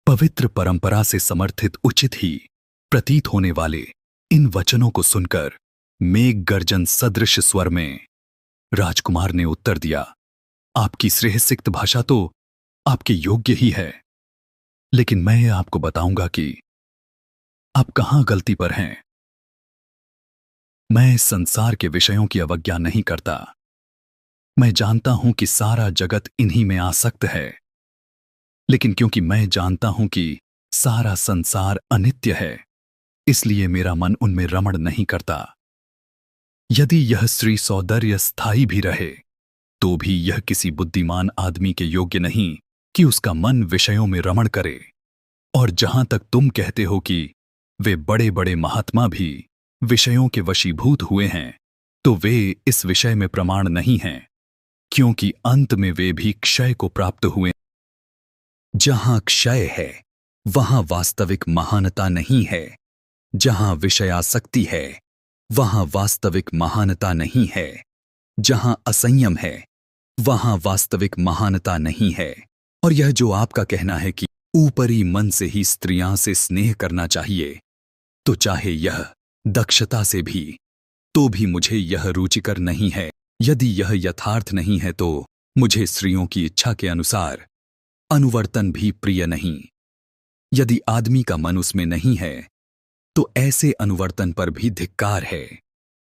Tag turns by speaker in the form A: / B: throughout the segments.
A: पवित्र परंपरा से समर्थित उचित ही प्रतीत होने वाले इन वचनों को सुनकर मेघ गर्जन सदृश स्वर में राजकुमार ने उत्तर दिया, आपकी श्रेयसिक्त भाषा तो आपके योग्य ही है, लेकिन मैं आपको बताऊंगा कि आप कहां गलती पर हैं। मैं इस संसार के विषयों की अवज्ञा नहीं करता। मैं जानता हूं कि सारा जगत इन्हीं में आसक्त है, लेकिन क्योंकि मैं जानता हूं कि सारा संसार अनित्य है, इसलिए मेरा मन उनमें रमण नहीं करता। यदि यह स्त्री सौंदर्य स्थायी भी रहे, तो भी यह किसी बुद्धिमान आदमी के योग्य नहीं कि उसका मन विषयों में रमण करे। और जहां तक तुम कहते हो कि वे बड़े बड़े महात्मा भी विषयों के वशीभूत हुए हैं, तो वे इस विषय में प्रमाण नहीं हैं, क्योंकि अंत में वे भी क्षय को प्राप्त हुए। जहां क्षय है वहां वास्तविक महानता नहीं है, जहां विषयासक्ति है वहां वास्तविक महानता नहीं है, जहां असंयम है वहां वास्तविक महानता नहीं है। और यह जो आपका कहना है कि ऊपरी मन से ही स्त्रियां से स्नेह करना चाहिए, तो चाहे यह दक्षता से भी, तो भी मुझे यह रुचिकर नहीं है। यदि यह यथार्थ नहीं है तो मुझे स्त्रियों की इच्छा के अनुसार अनुवर्तन भी प्रिय नहीं। यदि आदमी का मन उसमें नहीं है तो ऐसे अनुवर्तन पर भी धिक्कार है।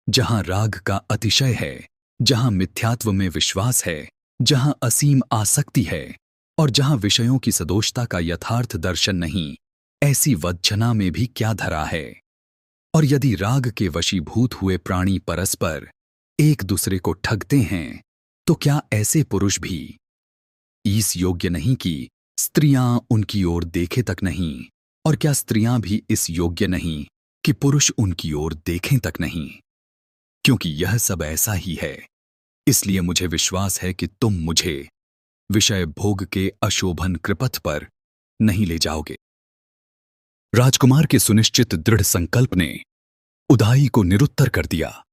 A: जहां राग का अतिशय है, जहां मिथ्यात्व में विश्वास है, जहां असीम आसक्ति है और जहां विषयों की सदोषता का यथार्थ दर्शन नहीं, ऐसी वंचना में भी क्या धरा है। और यदि राग के वशीभूत हुए प्राणी परस्पर एक दूसरे को ठगते हैं, तो क्या ऐसे पुरुष भी इस योग्य नहीं कि स्त्रियां उनकी ओर देखे तक नहीं, और क्या स्त्रियां भी इस योग्य नहीं कि पुरुष उनकी ओर देखें तक नहीं। क्योंकि यह सब ऐसा ही है, इसलिए मुझे विश्वास है कि तुम मुझे विषय भोग के अशोभन कृपथ पर नहीं ले जाओगे। राजकुमार के सुनिश्चित दृढ़ संकल्प ने उदाई को निरुत्तर कर दिया।